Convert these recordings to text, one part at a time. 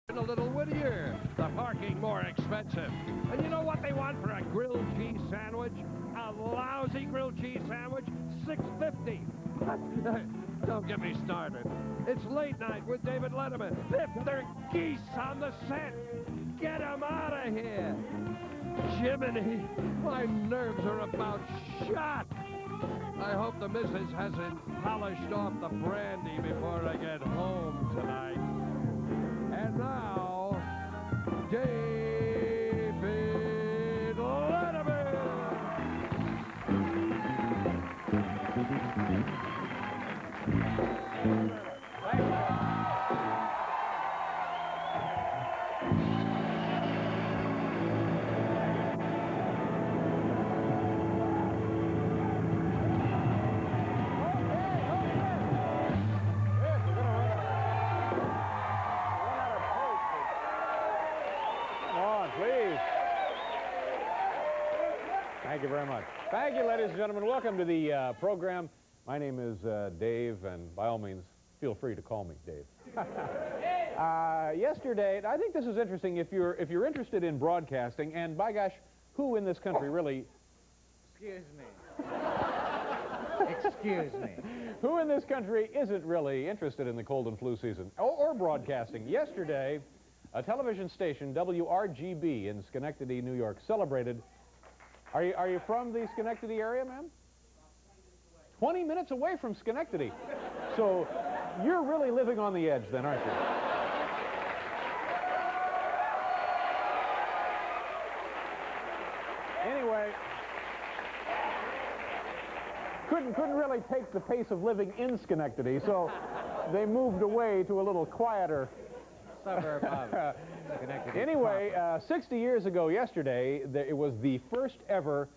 A little Whittier, the parking more expensive. And you know what they want for a grilled cheese sandwich? A lousy grilled cheese sandwich, $6.50. Don't get me started. It's Late Night with David Letterman. They're geese on the set. Get them out of here. Jiminy, my nerves are about shot. I hope the missus hasn't polished off the brandy before I get home tonight. And now, David Letterman. Thank you very much. Thank you, ladies and gentlemen. Welcome to the program. My name is Dave, and by all means, feel free to call me Dave. Yesterday, I think this is interesting if you're interested in broadcasting, and by gosh, who in this country really... Excuse me. Excuse me. Who in this country isn't really interested in the cold and flu season or broadcasting? Yesterday, a television station, WRGB in Schenectady, New York, celebrated... Are you from the Schenectady area, ma'am? 20 minutes away from Schenectady. So you're really living on the edge then, aren't you? Anyway, couldn't really take the pace of living in Schenectady, so they moved away to a little quieter suburb of Schenectady. Anyway, 60 years ago yesterday, it was the first ever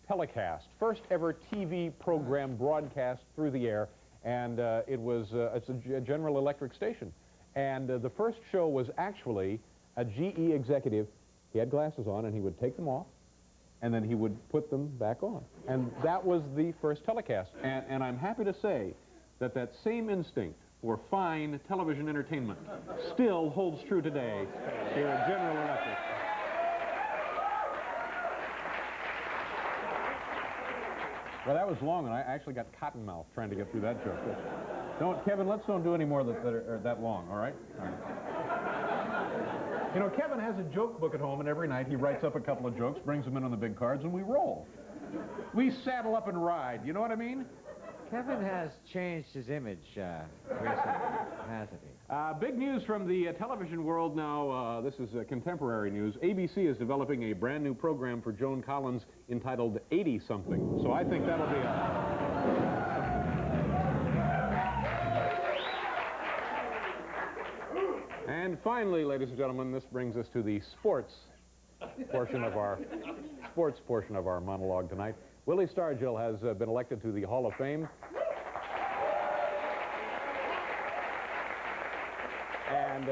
telecast, first ever TV program broadcast through the air, and it's a General Electric station. And the first show was actually a GE executive. He had glasses on, and he would take them off, and then he would put them back on. And that was the first telecast. And I'm happy to say that that same instinct for fine television entertainment still holds true today here at General Electric. Well, that was long, and I actually got cotton mouth trying to get through that joke. Kevin, let's don't do any more that are that long, all right? All right. You know, Kevin has a joke book at home, and every night he writes up a couple of jokes, brings them in on the big cards, and we roll. We saddle up and ride, you know what I mean? Kevin has changed his image recently, hasn't he? Big news from the television world now. This is contemporary news. ABC is developing a brand new program for Joan Collins entitled 80-something. So I think that'll be And finally, ladies and gentlemen, this brings us to the sports portion of our monologue tonight. Willie Stargell has been elected to the Hall of Fame. And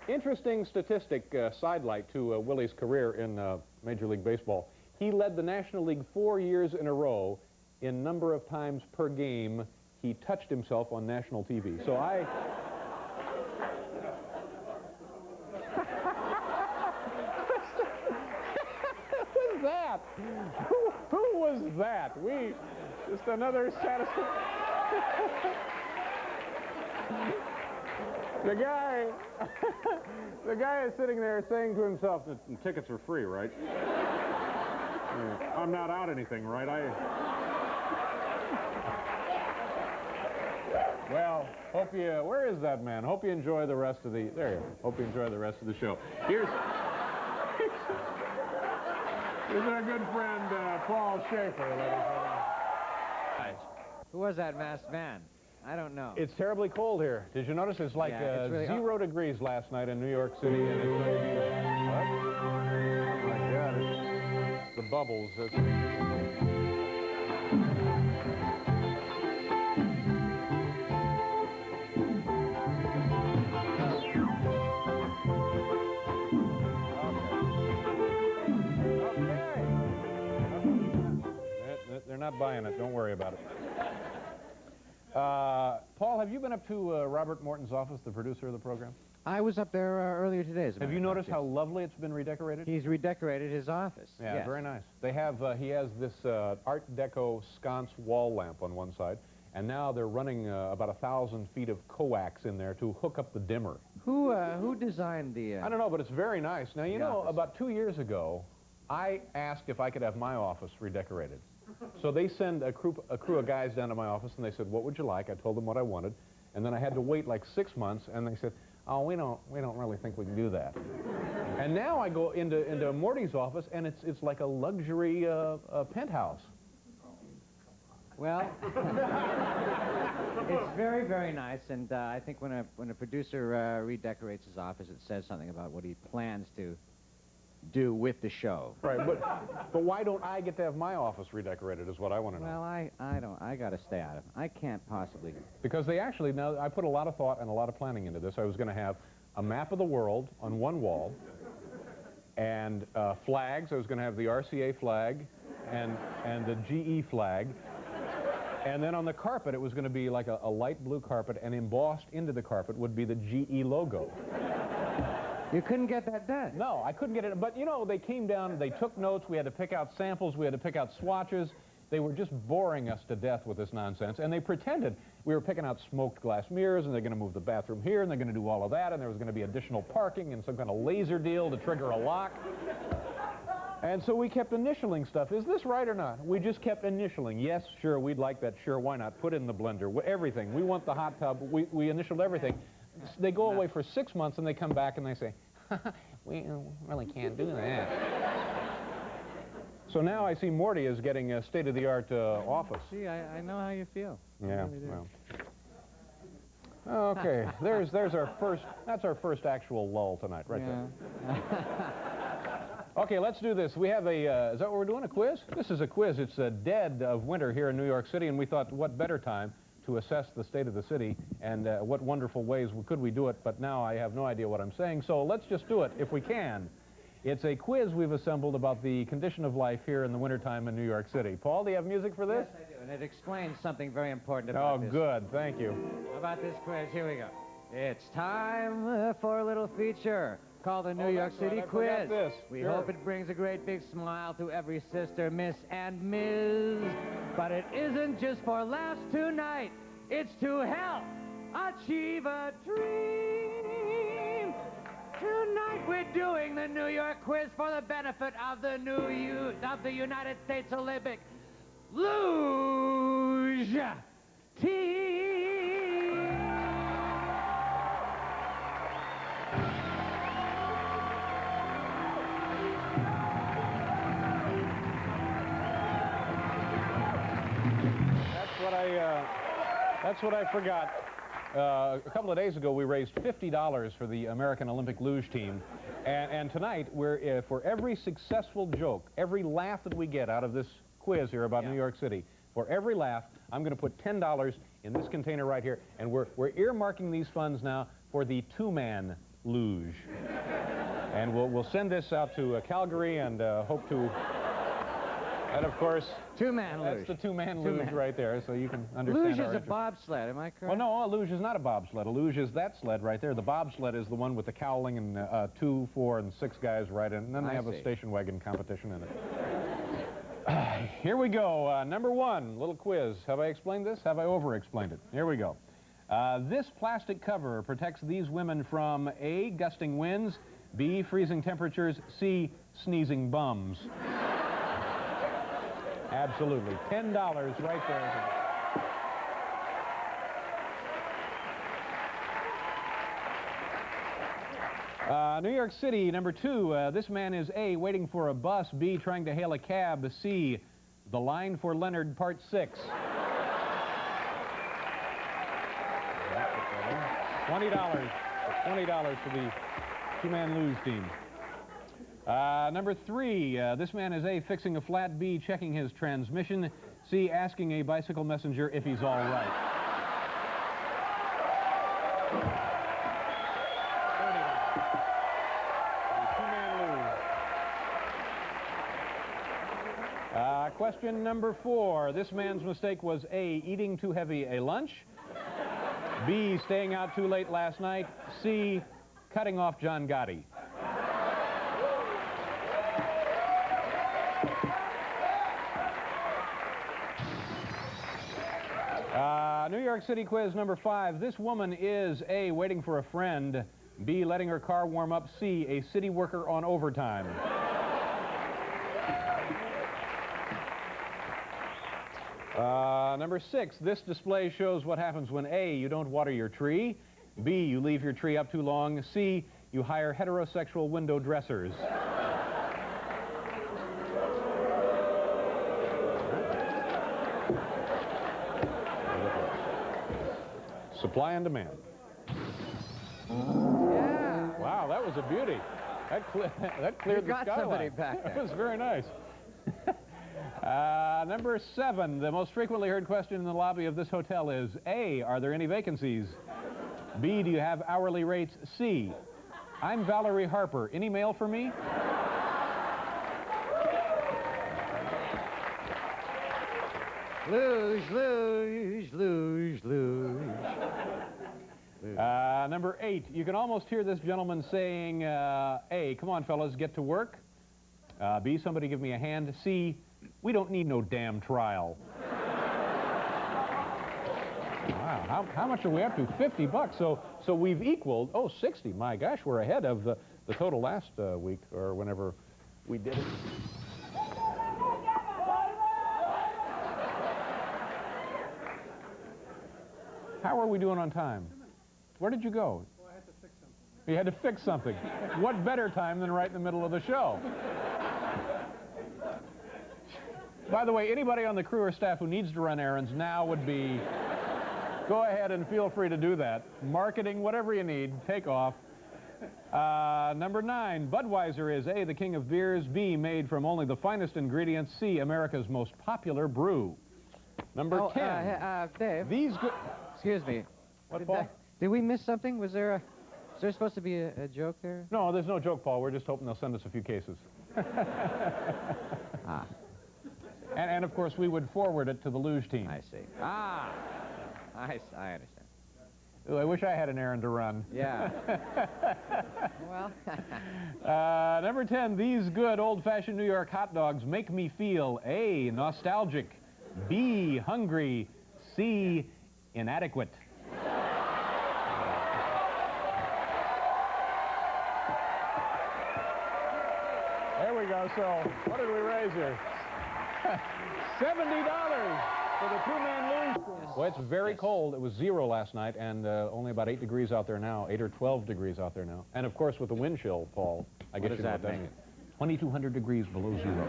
interesting statistic, sidelight to Willie's career in Major League Baseball. He led the National League 4 years in a row in number of times per game he touched himself on national TV. So that? Who was that? Just another satisfaction. The guy is sitting there saying to himself, the tickets are free, right? I'm not out anything, right? Well, where is that man? Hope you enjoy the rest of the, there you go. Hope you enjoy the rest of the show. Here's our good friend, Paul Schaefer, ladies and gentlemen. Who was that masked man? I don't know. It's terribly cold here. Did you notice it's like it's really 0 degrees last night in New York City, and it's going to be... What? Oh, my God. It's the bubbles. They're not buying it. Don't worry about it. Paul, have you been up to Robert Morton's office, the producer of the program? I was up there earlier today. As a Have matter you of fact, noticed how lovely it's been redecorated? He's redecorated his office. Yeah, yes. very nice. They have, he has this Art Deco sconce wall lamp on one side, and now they're running about 1,000 feet of coax in there to hook up the dimmer. Who designed the... I don't know, but it's very nice. Now, you know, office. about 2 years ago, I asked if I could have my office redecorated. So they send a crew of guys down to my office, and they said, what would you like? I told them what I wanted, and then I had to wait like 6 months, and they said, oh, we don't really think we can do that. And now I go into Morty's office, and it's like a luxury penthouse. Well, it's very, very nice, and I think when a producer redecorates his office, it says something about what he plans to do with the show. Right, but why don't I get to have my office redecorated is what I want to know. Well, I got to stay out of it. I can't possibly. Because they actually, now, I put a lot of thought and a lot of planning into this. I was going to have a map of the world on one wall, and flags. I was going to have the RCA flag and the GE flag. And then on the carpet, it was going to be like a light blue carpet, and embossed into the carpet would be the GE logo. You couldn't get that done. No, I couldn't get it. But, you know, they came down, they took notes, we had to pick out samples, we had to pick out swatches. They were just boring us to death with this nonsense, and they pretended we were picking out smoked glass mirrors, and they're going to move the bathroom here, and they're going to do all of that, and there was going to be additional parking and some kind of laser deal to trigger a lock. And so we kept initialing stuff. Is this right or not? We just kept initialing. Yes, sure, we'd like that. Sure, why not? Put it in the blender. Everything. We want the hot tub. We initialed everything. They go away for 6 months, and they come back, and they say, we really can't do that. So now I see Morty is getting a state-of-the-art office. See, I know how you feel. Yeah, really do. well. Okay, there's our first, that's our first actual lull tonight, right there. Okay, let's do this. We have a, is that what we're doing, a quiz? This is a quiz. It's a dead of winter here in New York City, and we thought what better time to assess the state of the city and what wonderful ways could we do it, but now I have no idea what I'm saying, so let's just do it if we can. It's a quiz we've assembled about the condition of life here in the wintertime in New York City. Paul, do you have music for this? Yes, I do, and it explains something very important about this. Oh, good. Thank you. About this quiz. Here we go. It's time for a little feature called the New York City Quiz. This. We Sure. hope it brings a great big smile to every sister, miss, and ms. But it isn't just for laughs tonight. It's to help achieve a dream. Tonight we're doing the New York Quiz for the benefit of the United States Olympic Luge Team. That's what I forgot. A couple of days ago, we raised $50 for the American Olympic Luge Team. And tonight, we're, for every successful joke, every laugh that we get out of this quiz here about New York City, for every laugh, I'm going to put $10 in this container right here. And we're earmarking these funds now for the two-man luge. And we'll send this out to Calgary and hope to... And of course, two-man luge. That's the two-man luge right there, so you can understand. Luge is a bobsled, am I correct? Well, no, a luge is not a bobsled. A luge is that sled right there. The bobsled is the one with the cowling and 2, 4, and 6 guys right in. And then they have a station wagon competition in it. Here we go. Number 1, little quiz. Have I explained this? Have I over-explained it? Here we go. This plastic cover protects these women from A, gusting winds, B, freezing temperatures, C, sneezing bums. Absolutely. $10 right there. New York City, number 2. This man is A, waiting for a bus, B, trying to hail a cab, C, The Line for Leonard, Part 6. $20. $20 for the two-man luge team. Number 3, this man is A, fixing a flat, B, checking his transmission, C, asking a bicycle messenger if he's all right. $30. Question number 4, this man's mistake was A, eating too heavy a lunch, B, staying out too late last night, C, cutting off John Gotti. New York City quiz number 5. This woman is A, waiting for a friend, B, letting her car warm up, C, a city worker on overtime. Number 6, this display shows what happens when A, you don't water your tree, B, you leave your tree up too long, C, you hire heterosexual window dressers. Supply and demand. Yeah. Wow, that was a beauty. That cleared the skyline. You got somebody back there. That was very nice. Number 7, the most frequently heard question in the lobby of this hotel is, A, are there any vacancies? B, do you have hourly rates? C, I'm Valerie Harper. Any mail for me? Luge, luge, luge, luge. Number 8, you can almost hear this gentleman saying, A, come on, fellas, get to work. B, somebody give me a hand. C, we don't need no damn trial. Wow, how much are we up to? $50. So we've equaled, 60. My gosh, we're ahead of the total last week, or whenever we did it. How are we doing on time? Where did you go? Well, I had to fix something. You had to fix something. What better time than right in the middle of the show? By the way, anybody on the crew or staff who needs to run errands now would be... Go ahead and feel free to do that. Marketing, whatever you need, take off. Number 9, Budweiser is A, the king of beers, B, made from only the finest ingredients, C, America's most popular brew. Number 10. Dave. These good... Excuse me. What, Paul? Did we miss something? Was there supposed to be a joke there? No, there's no joke, Paul. We're just hoping they'll send us a few cases. Ah. And of course, we would forward it to the luge team. I see. Ah. I understand. Ooh, I wish I had an errand to run. Yeah. Well. Number 10, these good old-fashioned New York hot dogs make me feel A, nostalgic, B, hungry, C, inadequate. There we go. So, what did we raise here? $70 for the two-man luge. Well, it's very cold. It was 0 last night, and only about 8 degrees out there now, 8 or 12 degrees out there now. And of course, with the wind chill, Paul, I guess you know what that means. 2,200 degrees below 0.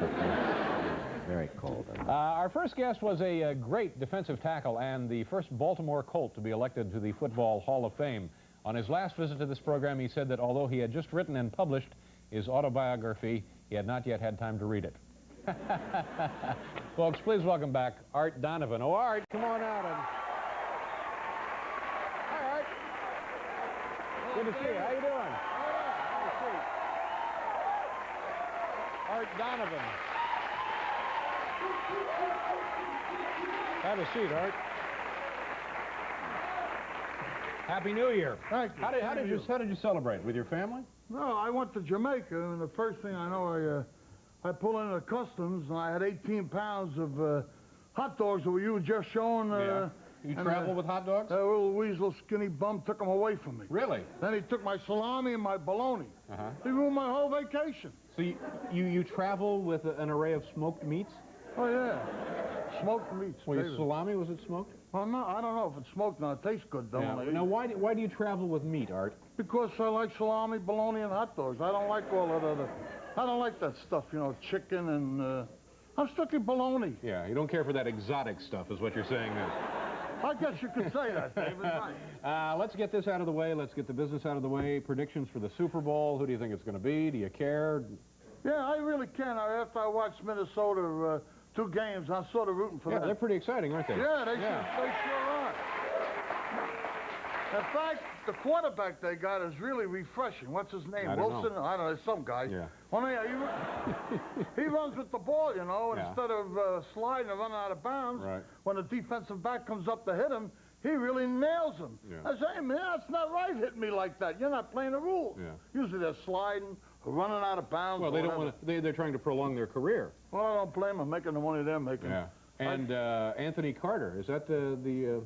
Very cold. Our first guest was a great defensive tackle and the first Baltimore Colt to be elected to the Football Hall of Fame. On his last visit to this program, he said that although he had just written and published his autobiography, he had not yet had time to read it. Folks, please welcome back Art Donovan. Oh, Art, come on out. Hi, Art. Good to see you. How you doing? Good to see you. Art Donovan. Have a seat, Art. Happy New Year. Thank you. How did you celebrate? With your family? No, I went to Jamaica, and the first thing I know, I pulled into the customs, and I had 18 pounds of hot dogs that you were just showing. Yeah. You travel with hot dogs? That little weasel skinny bum took them away from me. Really? Then he took my salami and my bologna. Uh-huh. He ruined my whole vacation. So you travel with an array of smoked meats? Oh, yeah. Smoked meats. Well, your salami, was it smoked? Well, no, I don't know if it's smoked now. It tastes good, though. Yeah. Now, why do you travel with meat, Art? Because I like salami, bologna, and hot dogs. I don't like all that other... I don't like that stuff, you know, chicken and... I'm strictly bologna. Yeah, you don't care for that exotic stuff, is what you're saying then. I guess you could say that, David. Right. Let's get this out of the way. Let's get the business out of the way. Predictions for the Super Bowl. Who do you think it's going to be? Do you care? Yeah, I really can. After I watched Minnesota 2 games, I'm sort of rooting for Yeah, that. they're pretty exciting, aren't they? Yeah, they sure are. In fact, the quarterback they got is really refreshing. What's his name? I don't Wilson? know. I don't know, some guy. Yeah. Well, yeah, he runs with the ball, you know, Yeah. instead of sliding and running out of bounds. Right. When the defensive back comes up to hit him, he really nails them. Yeah. I say, hey, man, that's not right hitting me like that. You're not playing the rules. Yeah. Usually they're sliding or running out of bounds. Well, they don't want to. They're trying to prolong their career. Well, I don't blame them making the money they're making. Yeah. And Anthony Carter, is that the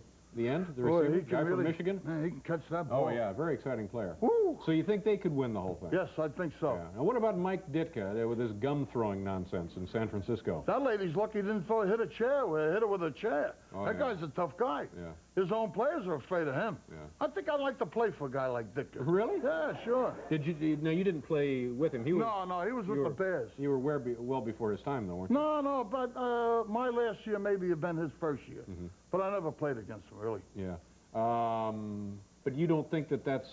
end? The Boy, receiver, he can guy really, from Michigan? Man, he can catch that ball. Oh yeah, very exciting player. Woo! So you think they could win the whole thing? Yes, I think so. Yeah. Now what about Mike Ditka with his gum throwing nonsense in San Francisco? That lady's lucky he didn't hit a chair. Hit her with a chair. Oh, that yeah. guy's a tough guy. Yeah. His own players are afraid of him. Yeah. I think I'd like to play for a guy like Ditka. Really? Yeah, sure. Did you? No, you didn't play with him. He was. No, he was with the Bears. You were well before his time, though, weren't you? No, but my last year maybe had been his first year. Mm-hmm. But I never played against him, really. Yeah. But you don't think that's...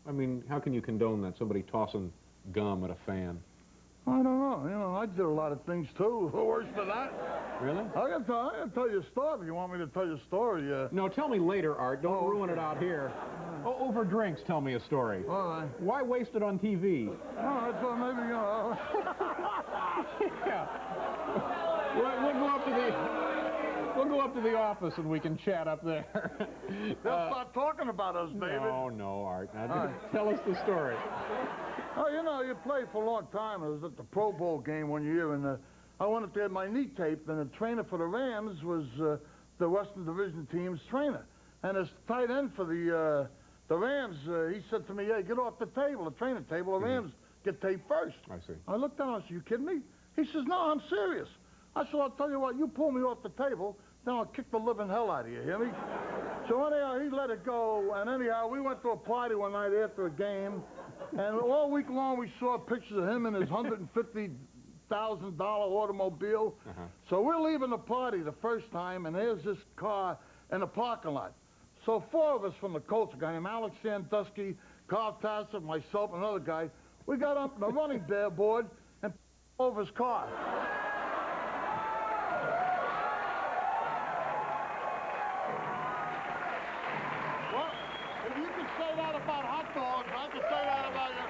I mean, how can you condone that? Somebody tossing gum at a fan? I don't know. You know, I did a lot of things, too. Worse than that. Really? I can tell you a story if you want me to tell you a story. No, tell me later, Art. Don't ruin it out here. Oh, over drinks, tell me a story. All right. Why waste it on TV? Oh, that's what maybe, you know. Yeah. We'll go up to the office and we can chat up there. They'll start talking about us, David. No, Art. Now, tell us the story. Oh, you know, you played for a long time. I was at the Pro Bowl game one year, and I went up there, my knee taped, and the trainer for the Rams was the Western Division team's trainer. And his tight end for the Rams, he said to me, hey, get off the table, the trainer table. The Rams get taped first. I see. I looked down, I said, you kidding me? He says, no, I'm serious. I said, I'll tell you what, you pull me off the table, then I'll kick the living hell out of you, hear me? So anyhow, he let it go, and anyhow, we went to a party one night after a game, and all week long we saw pictures of him in his $150,000 automobile. So we're leaving the party the first time, and there's this car in the parking lot. So four of us from the Colts, a guy named Alex Sandusky, Carl Tassett, myself, and another guy, we got up in the running bear board and over his car. If you can say that about hot dogs, I can say that about you.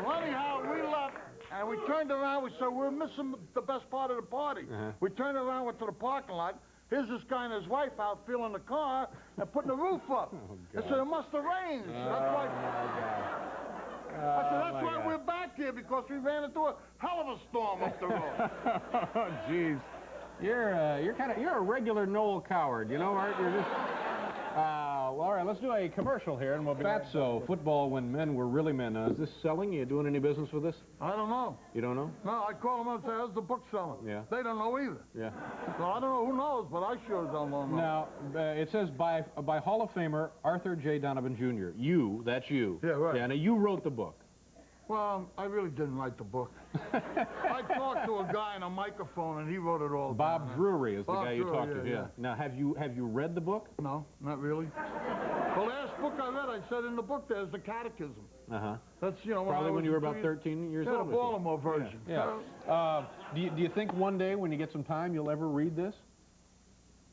Well, anyhow, we left, and we turned around. We said, we're missing the best part of the party. We turned around, went to the parking lot. Here's this guy and his wife out filling the car and putting the roof up. I said, it must have rained. That's why. I said, that's why we're back here, because we ran into a hell of a storm up the road. Oh, jeez. You're a regular Noel Coward, you know, Art? You're just... well, all right, let's do a commercial here, and we'll be... Fatso, football when men were really men. Is this selling? You doing any business with this? I don't know. You don't know? No, I call them up and say, how's the book selling? Yeah. They don't know either. Yeah. So I don't know who knows, but I sure don't know. Now, it says by Hall of Famer Arthur J. Donovan Jr. You, that's you. Yeah, right. Yeah, now you wrote the book. Well, I really didn't write the book. I talked to a guy on a microphone, and he wrote it all Bob down. Drury is the Bob guy you Drury, talked to. yeah. Now, have you read the book? No, not really. The last book I read, I said in the book there's the Catechism. That's, you know, Probably when you were about 13 13 years old. old. The Baltimore version. Yeah. Do you think one day when you get some time you'll ever read this?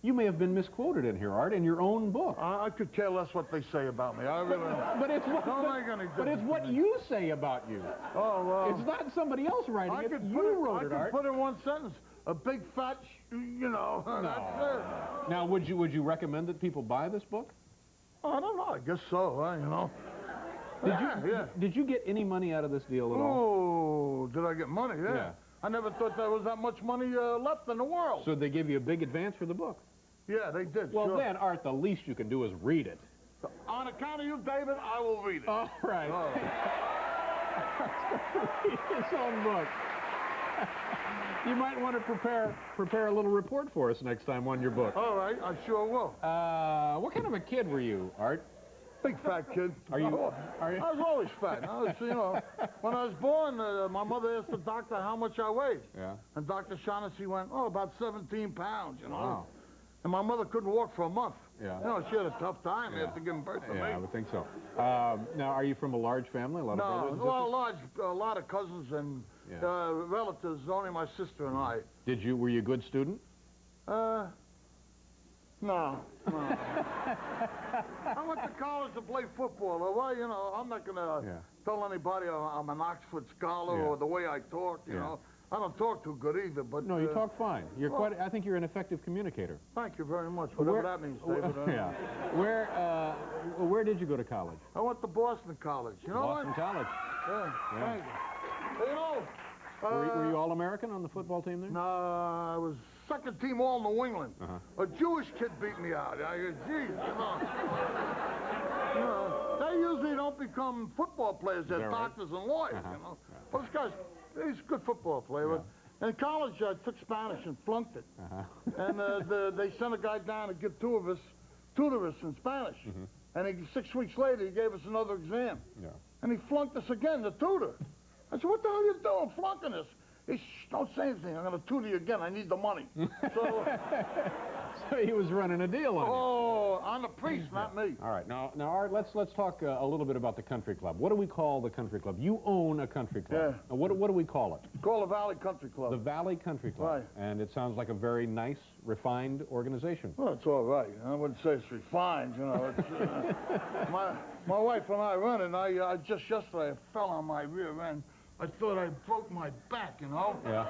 You may have been misquoted in here, Art, in your own book. I could care less what they say about me. I really But it's what, but it's what you say about you. Oh, well. It's not somebody else writing it. You wrote it, Art. I could put in one sentence, a big fat, you know, that's it. Now, would you recommend that people buy this book? I don't know. I guess so, you know. Did you get any money out of this deal at all? Oh, did I get money? Yeah. I never thought there was that much money left in the world. So they gave you a big advance for the book? Yeah, they did. Well, sure. then, Art, the least you can do is read it. On account of you, David, I will read it. All right. Read his own book. You might want to prepare a little report for us next time on your book. All right, I sure will. What kind of a kid were you, Art? Big fat kid. Are you? I was always fat. I was, you know, when I was born, my mother asked the doctor how much I weighed. Yeah. And Dr. Shaughnessy went, oh, about 17 pounds, you know. Wow. And my mother couldn't walk for a month. Yeah. You know, she had a tough time after giving birth to me. Yeah, I would think so. Now, are you from a large family? A lot of brothers and sisters? Well, a lot of cousins and relatives, only my sister and I. Were you a good student? No. I went to college to play football. Well, you know, I'm not going to tell anybody I'm an Oxford scholar or the way I talk, you know. I don't talk too good either, but... No, you talk fine. You're quite... I think you're an effective communicator. Thank you very much, whatever that means, David. Yeah. Where did you go to college? I went to Boston College. You know Boston what? College. Yeah, thank you. You know... Were you All-American on the football team there? No, I was second team All New England. A Jewish kid beat me out. Geez, you know, they usually don't become football players. They're doctors and lawyers, you know. Well, this guy's, he's a good football player. Yeah. In college, I took Spanish and flunked it. And they sent a guy down to give tutor us in Spanish. And 6 weeks later, he gave us another exam. Yeah. And he flunked us again, the tutor. I said, what the hell are you doing, flunking us? He said, don't say anything. I'm going to tutor you again. I need the money. So he was running a deal on you. Oh, on the priest, not me. All right. Now Art, let's talk a little bit about the country club. What do we call the country club? You own a country club. Yeah. What do we call it? Call the Valley Country Club. The Valley Country Club. Right. And it sounds like a very nice, refined organization. Well, it's all right. I wouldn't say it's refined, you know. It's, my wife and I run it, and I just yesterday I fell on my rear end. I thought I broke my back, you know? Yeah.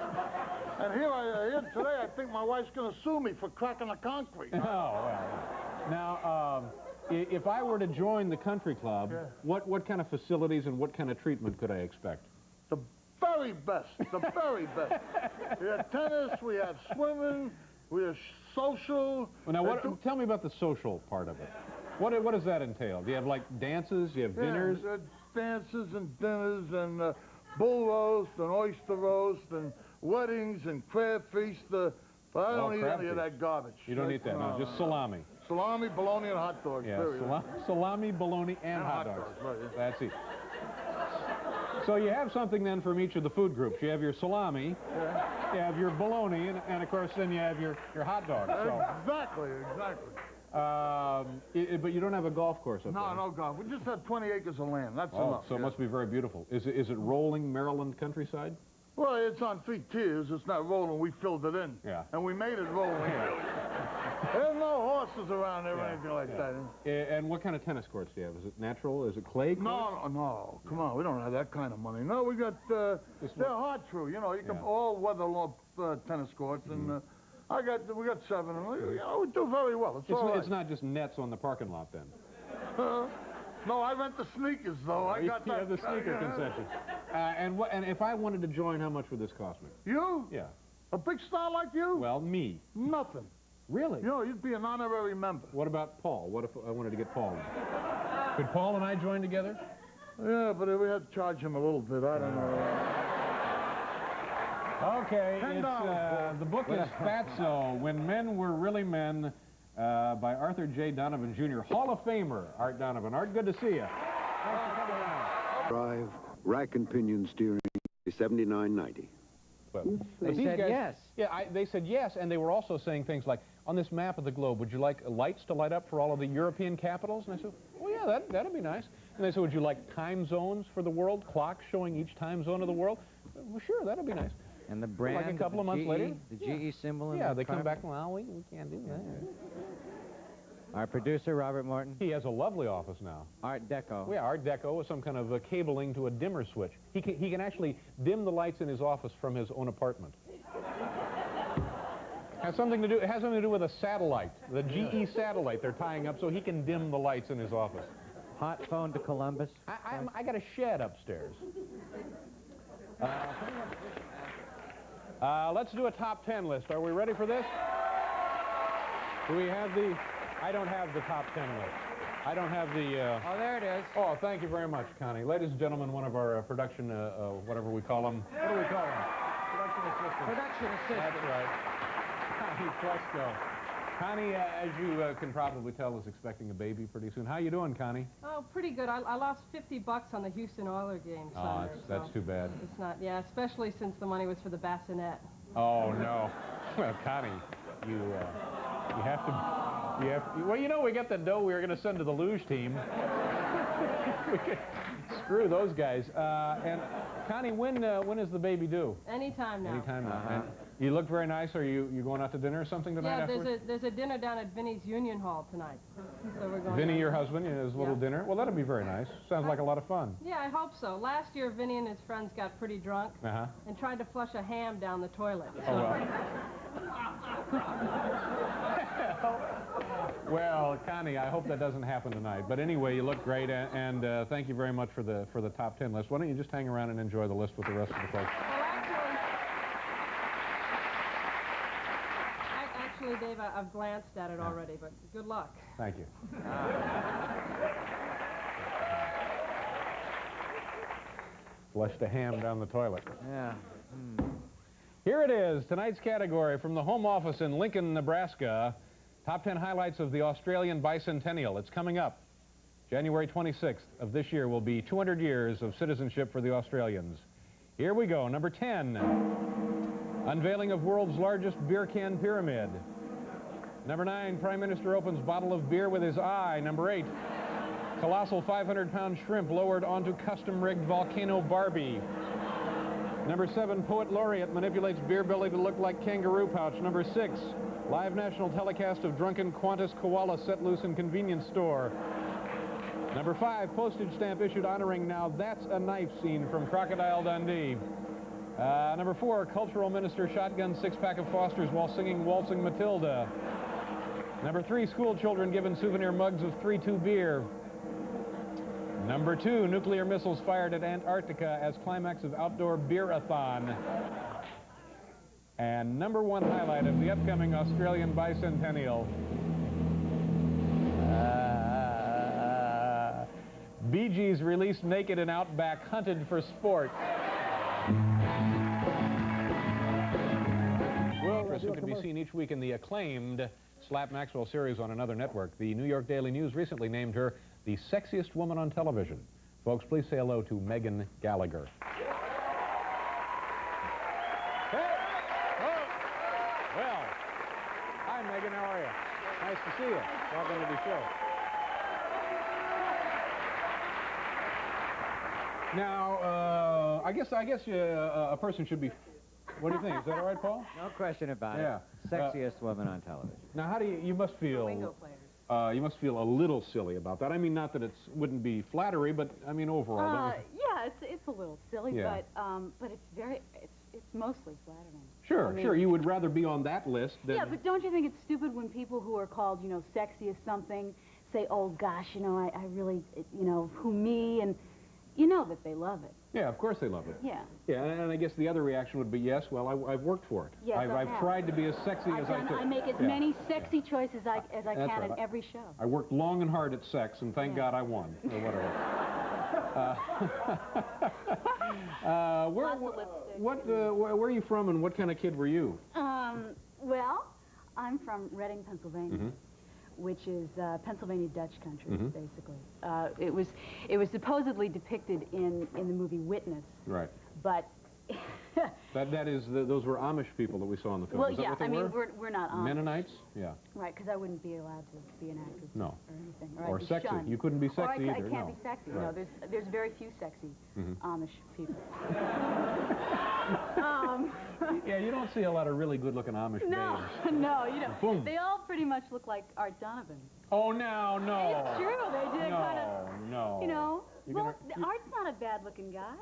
And here today, I think my wife's going to sue me for cracking the concrete. Oh, well. Now, if I were to join the country club, what kind of facilities and what kind of treatment could I expect? The very best, the very best. We have tennis, we have swimming, we have social. Well, now, tell me about the social part of it. What does that entail? Do you have, like, dances? Do you have dinners? Dances and dinners and... bull roast and oyster roast and weddings and crab feast. But I don't eat any of that garbage. You don't eat that, no, just salami. Salami, bologna, and hot dogs, period. Salami, bologna, and hot dogs. Right, yeah. That's it. So you have something then from each of the food groups. You have your salami, you have your bologna, and of course then you have your hot dogs. So. Exactly, exactly. But you don't have a golf course up there? No golf. We just have 20 acres of land. That's enough. So it must be very beautiful. Is it rolling Maryland countryside? Well, it's on 3 tiers. It's not rolling. We filled it in. Yeah. And we made it rolling. There's no horses around there or anything like that. And what kind of tennis courts do you have? Is it natural? Is it clay courts? No. Come on. We don't have that kind of money. No, we got, they're hard true. You know, you can all weather tennis courts and... we got 7, and we do very well. It's not just nets on the parking lot, then? No, I rent the sneakers, though. I got that. You have the sneaker concession. And if I wanted to join, how much would this cost me? You? Yeah. A big star like you? Well, me. Nothing. Really? You know, you'd be an honorary member. What about Paul? What if I wanted to get Paul in? Could Paul and I join together? Yeah, but we had to charge him a little bit. I don't know. Okay, the book is Fatso, When Men Were Really Men, by Arthur J. Donovan, Jr., Hall of Famer, Art Donovan. Art, good to see you. Thanks for coming around. Drive, rack and pinion steering, $79.90. Well, they said yes. Yeah, they said yes, and they were also saying things like, on this map of the globe, would you like lights to light up for all of the European capitals? And I said, well, yeah, that'd be nice. And they said, would you like time zones for the world, clocks showing each time zone of the world? Well, sure, that'd be nice. And the brand, like a couple of months later, the GE symbol. Yeah, they come back. Well, we can't do that. Our producer, Robert Morton. He has a lovely office now. Art Deco. Yeah, Art Deco with some kind of cabling to a dimmer switch. He can actually dim the lights in his office from his own apartment. It has something to do with a satellite, the GE satellite they're tying up so he can dim the lights in his office. Hot phone to Columbus. I got a shed upstairs. Let's do a top 10 list. Are we ready for this? Do we have the... I don't have the top 10 list. I don't have the... Oh, there it is. Oh, thank you very much, Connie. Ladies and gentlemen, one of our production, whatever we call them. What do we call them? Production assistants. Production assistant. That's right. Connie Fresco. Connie, as you can probably tell, is expecting a baby pretty soon. How you doing, Connie? Oh, pretty good. I lost $50 on the Houston Oilers game Sunday. Oh, that's too bad. It's not, yeah, especially since the money was for the bassinet. Oh, no. Well, Connie, you have to, well, you know, we got the dough we were going to send to the luge team. Screw those guys. And Connie, when is the baby due? Anytime now. Anytime now. And you look very nice. Are you going out to dinner or something tonight? Yeah, afterwards? there's a dinner down at Vinny's Union Hall tonight. So we're going. Vinny, down your there. husband, his little Yeah. dinner. Well, that'll be very nice. Sounds like a lot of fun. Yeah, I hope so. Last year, Vinny and his friends got pretty drunk and tried to flush a ham down the toilet. So. Oh, well. Well, Connie, I hope that doesn't happen tonight. But anyway, you look great, and thank you very much for the top 10 list. Why don't you just hang around and enjoy the list with the rest of the folks? Well, actually, Dave, I've glanced at it already, but good luck. Thank you. Flushed a ham down the toilet. Yeah. Here it is, tonight's category from the home office in Lincoln, Nebraska. Top 10 highlights of the Australian bicentennial. It's coming up. January 26th of this year will be 200 years of citizenship for the Australians. Here we go. Number 10, unveiling of world's largest beer can pyramid. Number 9, Prime Minister opens bottle of beer with his eye. Number 8, colossal 500-pound shrimp lowered onto custom-rigged volcano Barbie. Number 7, Poet Laureate manipulates beer belly to look like kangaroo pouch. Number 6, live national telecast of drunken Qantas koala set loose in convenience store. Number 5, postage stamp issued honoring Now That's a Knife scene from Crocodile Dundee. Number 4, cultural minister shotgun six-pack of Fosters while singing Waltzing Matilda. Number 3, school children given souvenir mugs of 3-2 beer. Number 2, nuclear missiles fired at Antarctica as climax of outdoor beer-a-thon. And number 1 highlight of the upcoming Australian bicentennial. Bee Gees released naked in Outback, hunted for sport. Well, Kristen can be seen each week in the acclaimed Slap Maxwell series on another network. The New York Daily News recently named her the sexiest woman on television. Folks, please say hello to Megan Gallagher. Hey! Oh! Well, hi, Megan. How are you? Nice to see you. Welcome to the show. Now, I guess a person should be. What do you think? Is that all right, Paul? No question about Yeah. it. Sexiest woman on television. Now, how do you must feel? Bingo players. You must feel a little silly about that. I mean, not that it wouldn't be flattery, but I mean overall. Yeah, it's a little silly, Yeah. but it's mostly flattering. Sure, I mean, sure. You would rather be on that list than. Yeah, but don't you think it's stupid when people who are called, sexy as something say, oh gosh, I really, who me, and you know that they love it. Yeah, of course they love it. Yeah. Yeah, and I guess the other reaction would be, yes, well, I've worked for it. Yes, I've tried to be as sexy as I could. I make as Yeah. many sexy choices as I That's can right. in every show. I worked long and hard at sex, and thank God I won, or whatever. Lots of lipstick. Where are you from, and what kind of kid were you? Well, I'm from Reading, Pennsylvania. Which is Pennsylvania Dutch country, basically. It was supposedly depicted in the movie Witness. Right. But those were Amish people that we saw in the film. well, Is that yeah, what they I mean were? we're not Amish. Mennonites? Yeah. Right, because I wouldn't be allowed to be an actress. No. Or anything. Or I'd be sexy. shunned. You couldn't be sexy I either, can't no. be sexy. Right. No, there's very few sexy Amish people. Yeah, you don't see a lot of really good-looking Amish No, babes. no, Boom. they all pretty much look like Art Donovan. Oh, no. It's true. They did kind of. No. Well, Art's not a bad-looking guy.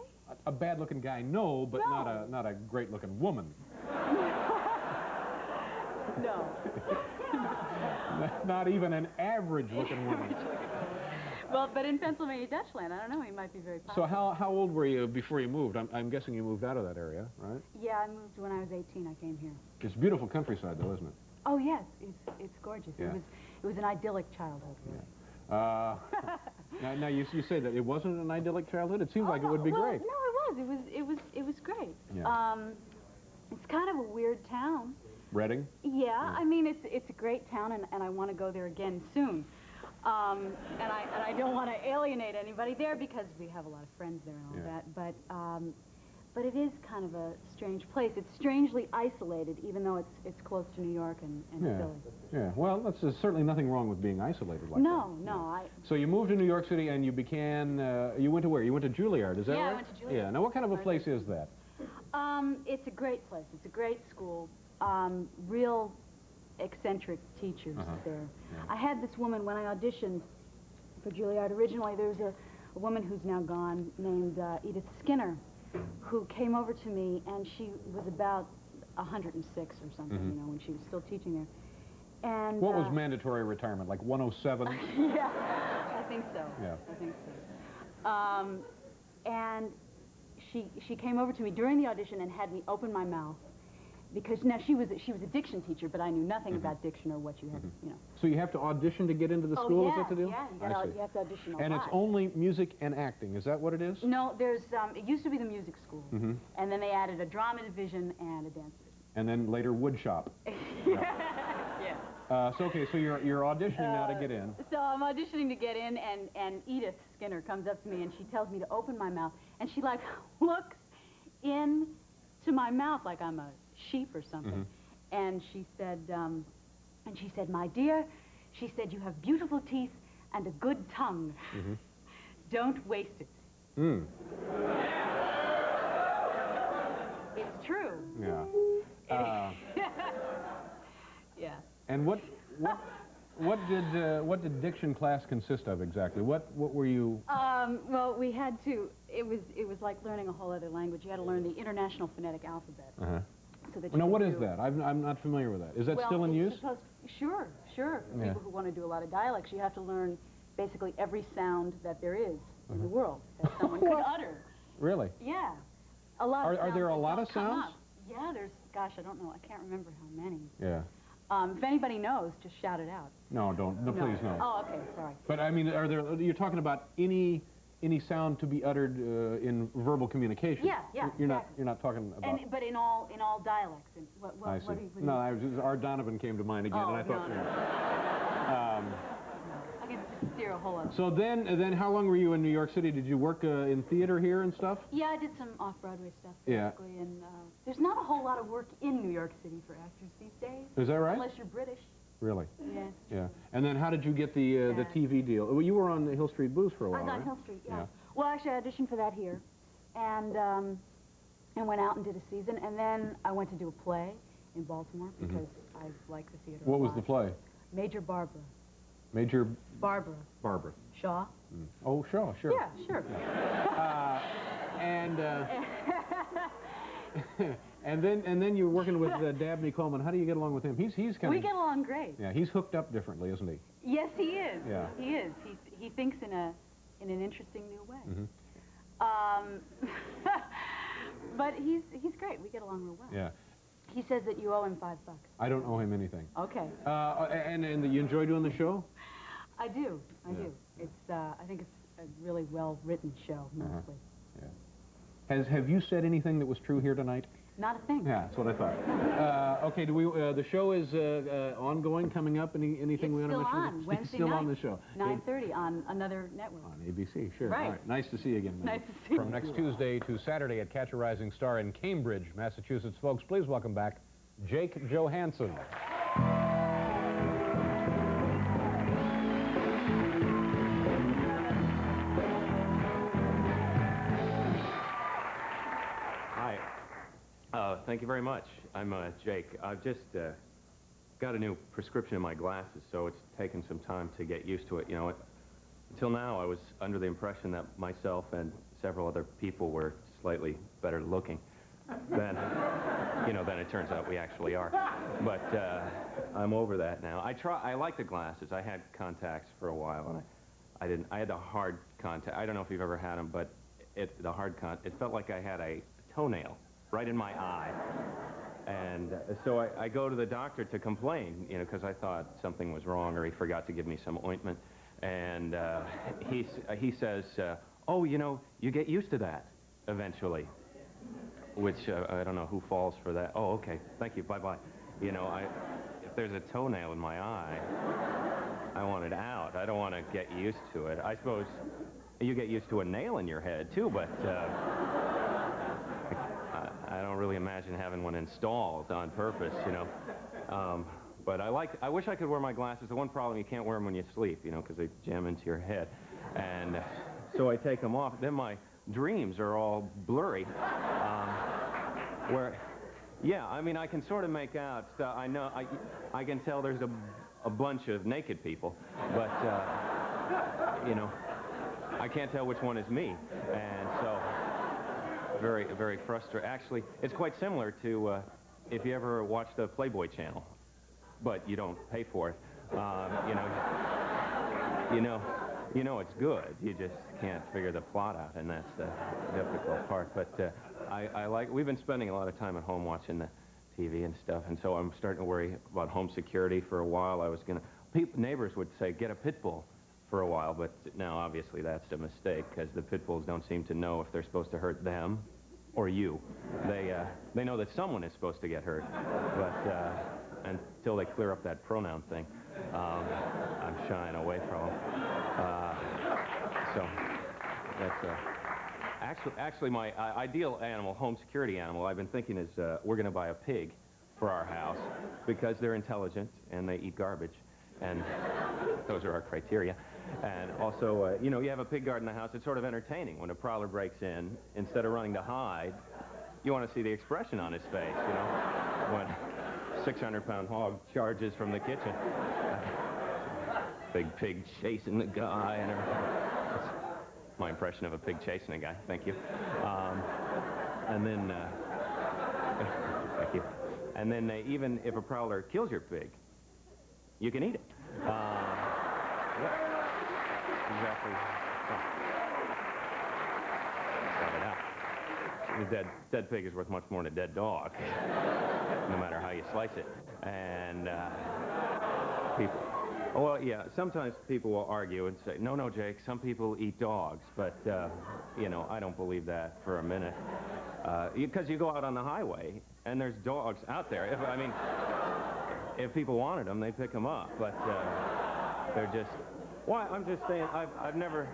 A bad-looking guy, no, but No. not a great-looking woman. No. Not even an average-looking woman. Well, but in Pennsylvania Dutchland, I don't know, he might be very So popular. how old were you before you moved? I'm guessing you moved out of that area, right? Yeah, I moved when I was 18. I came here. It's beautiful countryside, though, isn't it? Oh yes, it's gorgeous. Yeah. It was an idyllic childhood. Yeah. Now you say that it wasn't an idyllic childhood. It seems like it would be well, great. No, it was great. Yeah. It's kind of a weird town. Reading? Yeah, I mean it's a great town, and I want to go there again soon. And I don't want to alienate anybody there because we have a lot of friends there and all that. but it is kind of a strange place. It's strangely isolated, even though it's close to New York and Philly. Yeah, well, there's certainly nothing wrong with being isolated like that. No. So you moved to New York City and you began, you went to where? You went to Juilliard, is that right? Yeah, I went to Juilliard. Yeah, now what kind of a place is that? It's a great place. It's a great school. Real eccentric teachers there. Yeah. I had this woman, when I auditioned for Juilliard originally, there was a woman who's now gone named Edith Skinner, who came over to me, and she was about 106 or something, you know, when she was still teaching there. And what was mandatory retirement, like 107? Yeah, I think so. Yeah. I think so. And she came over to me during the audition and had me open my mouth, because now she was a diction teacher, but I knew nothing about diction or what you had, you know. So you have to audition to get into the school, is that the deal? Yeah, you have to audition a lot. And it's only music and acting, is that what it is? No, there's, it used to be the music school, and then they added a drama division and a dance division. And then later wood shop. Yeah. So okay, so you're auditioning now to get in. So I'm auditioning to get in, and Edith Skinner comes up to me and she tells me to open my mouth, and she like looks in to my mouth like I'm a sheep or something. And she said, my dear, she said, you have beautiful teeth and a good tongue. Don't waste it. It's true. Yeah. Yeah. And what did diction class consist of exactly? What were you? Well, we had to. It was like learning a whole other language. You had to learn the International Phonetic Alphabet. So that now, what is that? I'm not familiar with that. Is that still in use? Sure. For people who want to do a lot of dialects, you have to learn basically every sound that there is in the world that someone could utter. Really? Yeah. A lot. Are there a lot of sounds? Yeah, there's. Gosh, I don't know. I can't remember how many. Yeah. If anybody knows, just shout it out. No, don't. No, please, no. Oh, okay, sorry. But I mean, you're talking about any sound to be uttered in verbal communication? Yeah. You're not talking about. But in all dialects. I see. Our Donovan came to mind again, and I thought. I can steer a whole other. So then, how long were you in New York City? Did you work in theater here and stuff? Yeah, I did some off-Broadway stuff, basically. Yeah. And there's not a whole lot of work in New York City for actors these days. Is that right? Unless you're British. Really? Yeah. Yeah. And then how did you get the TV deal? Well, you were on the Hill Street Blues for a while, I was on right? Hill Street, yeah. Well, actually, I auditioned for that here, and went out and did a season, and then I went to do a play in Baltimore because I like the theater. What was the play? Major Barbara. Major Barbara. Barbara. Shaw. Oh, Shaw, sure. Yeah, sure. And then you're working with Dabney Coleman. How do you get along with him? He's kind of. We get along great. Yeah, he's hooked up differently, isn't he? Yes, he is. Yeah. He is. He thinks in an interesting new way. But he's great. We get along real well. Yeah. He says that you owe him $5. I don't owe him anything. Okay. And you enjoy doing the show? I do. I do. It's I think it's a really well-written show, mostly. Yeah. Have you said anything that was true here tonight? Not a thing. Yeah, that's what I thought. Okay, the show is ongoing, coming up? Anything we want to mention? It's still on, Wednesday It's still night, on the show. 9:30 on another network. On ABC, sure. Right. All right. Nice to see you again. Nice to see you. From next Tuesday to Saturday at Catch a Rising Star in Cambridge, Massachusetts. Folks, please welcome back Jake Johannsen. Thank you very much. I'm Jake. I've just got a new prescription in my glasses, so it's taken some time to get used to it. You know, until now I was under the impression that myself and several other people were slightly better looking than, than it turns out we actually are. But I'm over that now. I like the glasses. I had contacts for a while, and I had the hard contact. I don't know if you've ever had them, but it felt like I had a toenail right in my eye. And so I go to the doctor to complain, because I thought something was wrong or he forgot to give me some ointment. And he says, oh, you get used to that eventually, which I don't know who falls for that. Oh, okay, thank you, bye-bye. If there's a toenail in my eye, I want it out. I don't want to get used to it. I suppose you get used to a nail in your head, too, but having one installed on purpose, you know. But I wish I could wear my glasses. The one problem, you can't wear them when you sleep, you know, because they jam into your head. And so I take them off. Then my dreams are all blurry. Yeah, I mean, I can sort of make out stuff. I know, I can tell there's a bunch of naked people, but, you know, I can't tell which one is me. And so, very, very frustrating. Actually, it's quite similar to if you ever watch the Playboy channel, but you don't pay for it. You know it's good. You just can't figure the plot out, and that's the difficult part. But we've been spending a lot of time at home watching the TV and stuff, and so I'm starting to worry about home security. For a while, I was neighbors would say, get a pit bull for a while, but now obviously that's a mistake, because the pit bulls don't seem to know if they're supposed to hurt them or you. They know that someone is supposed to get hurt, but until they clear up that pronoun thing, I'm shying away from them. So that's actually my ideal animal, home security animal, I've been thinking is we're going to buy a pig for our house because they're intelligent and they eat garbage, and those are our criteria. And also, you know, you have a pig guard in the house, it's sort of entertaining. When a prowler breaks in, instead of running to hide, you want to see the expression on his face, you know, when 600-pound hog charges from the kitchen. Big pig chasing the guy and everything. That's my impression of a pig chasing a guy. Thank you. And then, thank you. And then even if a prowler kills your pig, you can eat it. Yeah, exactly. Got it out. The dead pig is worth much more than a dead dog, no matter how you slice it. And people. Well, yeah, sometimes people will argue and say, no, Jake, some people eat dogs, but, you know, I don't believe that for a minute. Because you go out on the highway, and there's dogs out there. If people wanted them, they'd pick them up, but they're just... Why? I'm just saying, I've never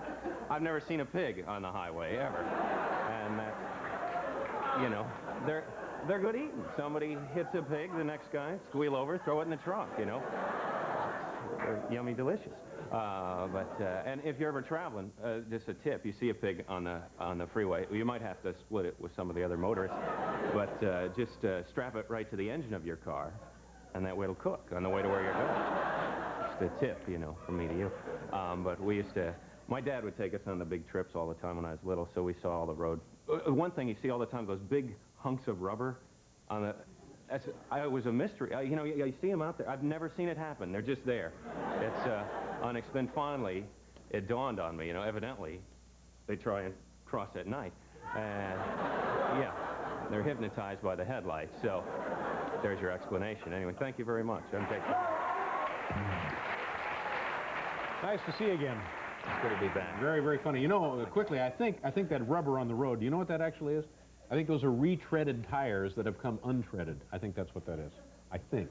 seen a pig on the highway, ever. And that's, you know, they're good eating. Somebody hits a pig, the next guy, squeal over, throw it in the trunk, you know. They're yummy, delicious. And if you're ever traveling, just a tip, you see a pig on the freeway, you might have to split it with some of the other motorists, but just strap it right to the engine of your car, and that way it'll cook on the way to where you're going. Just a tip, you know, from me to you. But we used to, my dad would take us on the big trips all the time when I was little, so we saw all the road. One thing you see all the time, those big hunks of rubber on the... It was a mystery. You know, you see them out there. I've never seen it happen. They're just there. It's unexpected. Finally, it dawned on me, you know, evidently, they try and cross at night. And, yeah, they're hypnotized by the headlights. So, there's your explanation. Anyway, thank you very much. I'm Jake. Nice to see you again. It's good to be back. Very, very funny. You know, quickly, I think that rubber on the road, do you know what that actually is? I think those are retreaded tires that have come untreaded. I think that's what that is. I think.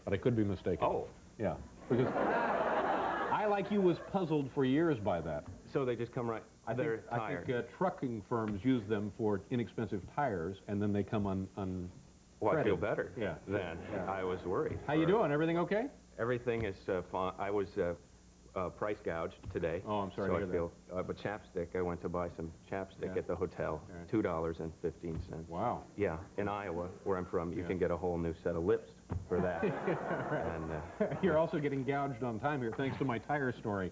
But I could be mistaken. Oh. Yeah. Because I, like you, was puzzled for years by that. So they just come right... I think trucking firms use them for inexpensive tires, and then they come un Well, I feel better. Yeah. Then. Yeah. I was worried. How you doing? Everything okay? Everything is fine. I was... price gouged today. Oh, I'm sorry so to hear that. But chapstick, I went to buy some chapstick at the hotel, $2.15. Wow. Yeah, in Iowa, where I'm from, you can get a whole new set of lips for that. Right. And, you're also getting gouged on time here, thanks to my tire story.